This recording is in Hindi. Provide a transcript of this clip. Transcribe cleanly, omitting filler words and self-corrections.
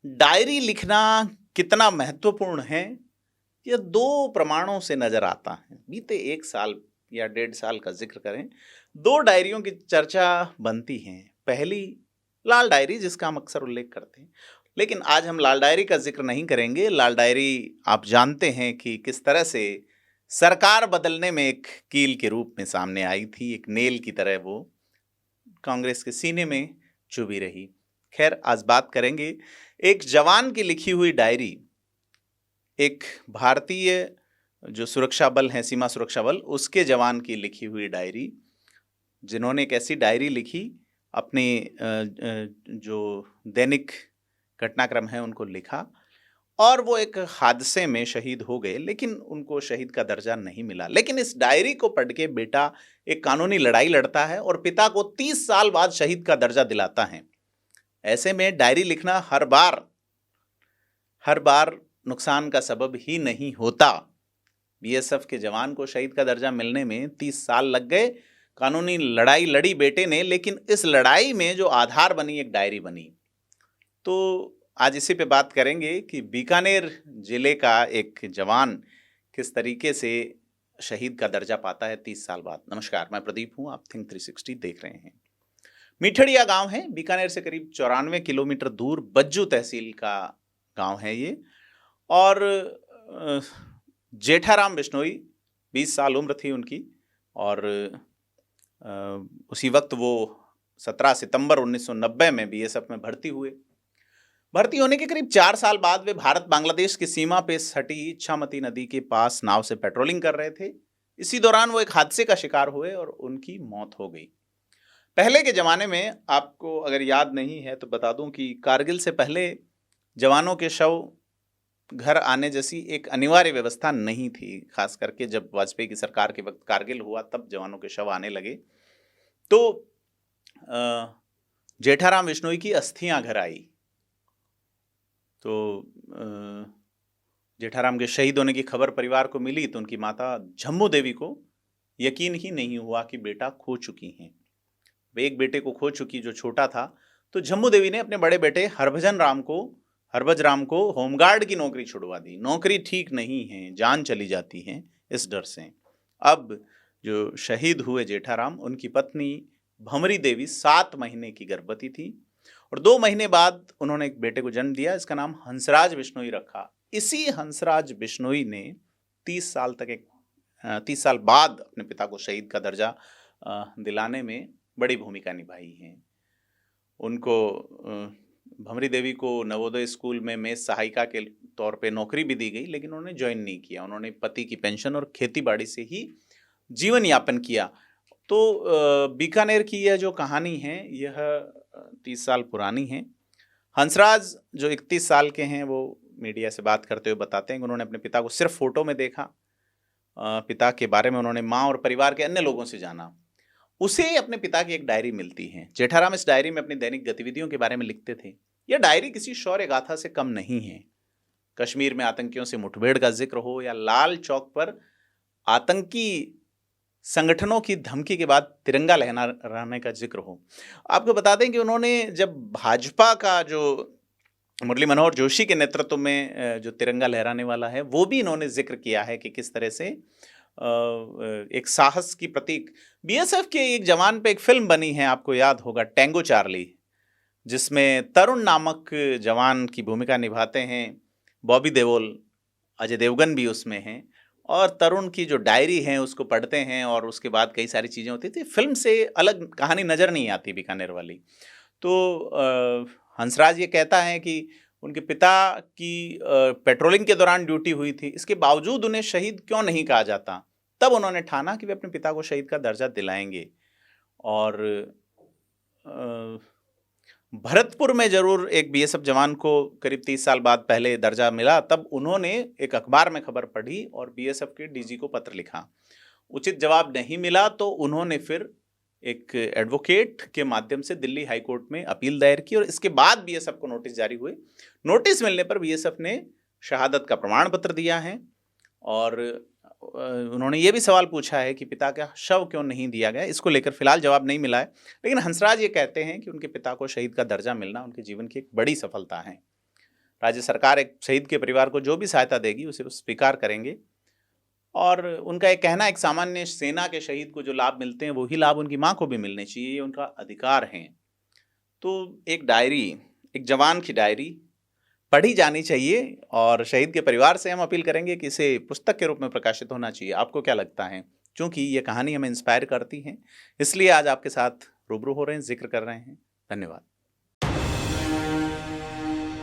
डायरी लिखना कितना महत्वपूर्ण है, यह दो प्रमाणों से नजर आता है। बीते 1 साल या 1.5 साल का जिक्र करें, दो डायरियों की चर्चा बनती है। पहली लाल डायरी, जिसका हम अक्सर उल्लेख करते हैं, लेकिन आज हम लाल डायरी का जिक्र नहीं करेंगे। लाल डायरी आप जानते हैं कि किस तरह से सरकार बदलने में एक कील के रूप में सामने आई थी, एक नेल की तरह वो कांग्रेस के सीने में चुभी रही। खैर, आज बात करेंगे एक जवान की लिखी हुई डायरी, एक भारतीय जो सुरक्षा बल है, सीमा सुरक्षा बल, उसके जवान की लिखी हुई डायरी, जिन्होंने एक ऐसी डायरी लिखी, अपने जो दैनिक घटनाक्रम है उनको लिखा, और वो एक हादसे में शहीद हो गए, लेकिन उनको शहीद का दर्जा नहीं मिला। लेकिन इस डायरी को पढ़ के बेटा एक कानूनी लड़ाई लड़ता है और पिता को 30 साल बाद शहीद का दर्जा दिलाता है। ऐसे में डायरी लिखना हर बार नुकसान का सबब ही नहीं होता। बीएसएफ के जवान को शहीद का दर्जा मिलने में 30 साल लग गए। कानूनी लड़ाई लड़ी बेटे ने, लेकिन इस लड़ाई में जो आधार बनी एक डायरी बनी। तो आज इसी पे बात करेंगे कि बीकानेर जिले का एक जवान किस तरीके से शहीद का दर्जा पाता है 30 साल बाद। नमस्कार, मैं प्रदीप हूं, आप थिंक 360 देख रहे हैं। मीठड़िया गांव है, बीकानेर से करीब 94 किलोमीटर दूर बज्जू तहसील का गांव है ये। और जेठाराम बिश्नोई, 20 साल उम्र थी उनकी, और उसी वक्त वो 17 सितंबर 1990 में बीएसएफ में भर्ती हुए। भर्ती होने के करीब 4 साल बाद वे भारत बांग्लादेश की सीमा पे सटी इच्छामती नदी के पास नाव से पेट्रोलिंग कर रहे थे। इसी दौरान वो एक हादसे का शिकार हुए और उनकी मौत हो गई। पहले के जमाने में, आपको अगर याद नहीं है तो बता दूं कि कारगिल से पहले जवानों के शव घर आने जैसी एक अनिवार्य व्यवस्था नहीं थी। खास करके जब वाजपेयी की सरकार के वक्त कारगिल हुआ, तब जवानों के शव आने लगे। तो जेठाराम बिश्नोई की अस्थियां घर आई। तो जेठाराम के शहीद होने की खबर परिवार को मिली तो उनकी माता झम्मू देवी को यकीन ही नहीं हुआ कि बेटा खो चुकी हैं। वे एक बेटे को खो चुकी जो छोटा था। तो झम्मू देवी ने अपने बड़े बेटे हरभज राम को होमगार्ड की नौकरी छुड़वा दी। नौकरी ठीक नहीं है, जान चली जाती है, इस डर से। अब जो शहीद हुए जेठाराम, उनकी पत्नी भमरी देवी 7 महीने की गर्भवती थी और 2 महीने बाद उन्होंने एक बेटे को जन्म दिया। इसका नाम हंसराज बिश्नोई रखा। इसी हंसराज बिश्नोई ने 30 साल बाद अपने पिता को शहीद का दर्जा दिलाने में बड़ी भूमिका निभाई है। उनको, भमरी देवी को नवोदय स्कूल में मेस सहायिका के तौर पे नौकरी भी दी गई, लेकिन उन्होंने ज्वाइन नहीं किया। उन्होंने पति की पेंशन और खेती बाड़ी से ही जीवन यापन किया। तो बीकानेर की यह जो कहानी है, यह 30 साल पुरानी है। हंसराज जो 31 साल के हैं, वो मीडिया से बात करते हुए बताते हैं कि उन्होंने अपने पिता को सिर्फ फोटो में देखा। पिता के बारे में उन्होंने माँ और परिवार के अन्य लोगों से जाना। उसे अपने पिता की एक डायरी मिलती है। जेठाराम इस डायरी में अपनी दैनिक गतिविधियों के बारे में लिखते थे। यह डायरी किसी शौर्य गाथा से कम नहीं है। कश्मीर में आतंकियों से मुठभेड़ का जिक्र हो या लाल चौक पर आतंकी संगठनों की धमकी के बाद तिरंगा लहराने का जिक्र हो। आपको बता दें कि उन्होंने जब भाजपा का जो मुरली मनोहर जोशी के नेतृत्व में जो तिरंगा लहराने वाला है, वो भी इन्होंने जिक्र किया है कि किस तरह से एक साहस की प्रतीक। बीएसएफ के एक जवान पे एक फिल्म बनी है, आपको याद होगा, टैंगो चार्ली, जिसमें तरुण नामक जवान की भूमिका निभाते हैं बॉबी देओल। अजय देवगन भी उसमें हैं। और तरुण की जो डायरी है उसको पढ़ते हैं और उसके बाद कई सारी चीज़ें होती थी। फिल्म से अलग कहानी नज़र नहीं आती बीकानेर वाली। तो हंसराज ये कहता है कि उनके पिता की पेट्रोलिंग के दौरान ड्यूटी हुई थी, इसके बावजूद उन्हें शहीद क्यों नहीं कहा जाता। तब उन्होंने ठाना कि वे अपने पिता को शहीद का दर्जा दिलाएंगे। और भरतपुर में जरूर एक बीएसएफ जवान को करीब 30 साल बाद पहले दर्जा मिला। तब उन्होंने एक अखबार में खबर पढ़ी और बीएसएफ के डीजी को पत्र लिखा। उचित जवाब नहीं मिला तो उन्होंने फिर एक एडवोकेट के माध्यम से दिल्ली हाई कोर्ट में अपील दायर की और इसके बाद बीएसएफ को नोटिस जारी हुए। नोटिस मिलने पर बीएसएफ ने शहादत का प्रमाण पत्र दिया है और उन्होंने ये भी सवाल पूछा है कि पिता का शव क्यों नहीं दिया गया। इसको लेकर फिलहाल जवाब नहीं मिला है, लेकिन हंसराज ये कहते हैं कि उनके पिता को शहीद का दर्जा मिलना उनके जीवन की एक बड़ी सफलता है। राज्य सरकार एक शहीद के परिवार को जो भी सहायता देगी उसे वो स्वीकार करेंगे। और उनका एक कहना, एक सामान्य सेना के शहीद को जो लाभ मिलते हैं वही लाभ उनकी माँ को भी मिलने चाहिए, ये उनका अधिकार है। तो एक डायरी, एक जवान की डायरी पढ़ी जानी चाहिए और शहीद के परिवार से हम अपील करेंगे कि इसे पुस्तक के रूप में प्रकाशित होना चाहिए। आपको क्या लगता है? क्योंकि ये कहानी हमें इंस्पायर करती है, इसलिए आज आपके साथ रूबरू हो रहे हैं, जिक्र कर रहे हैं। धन्यवाद।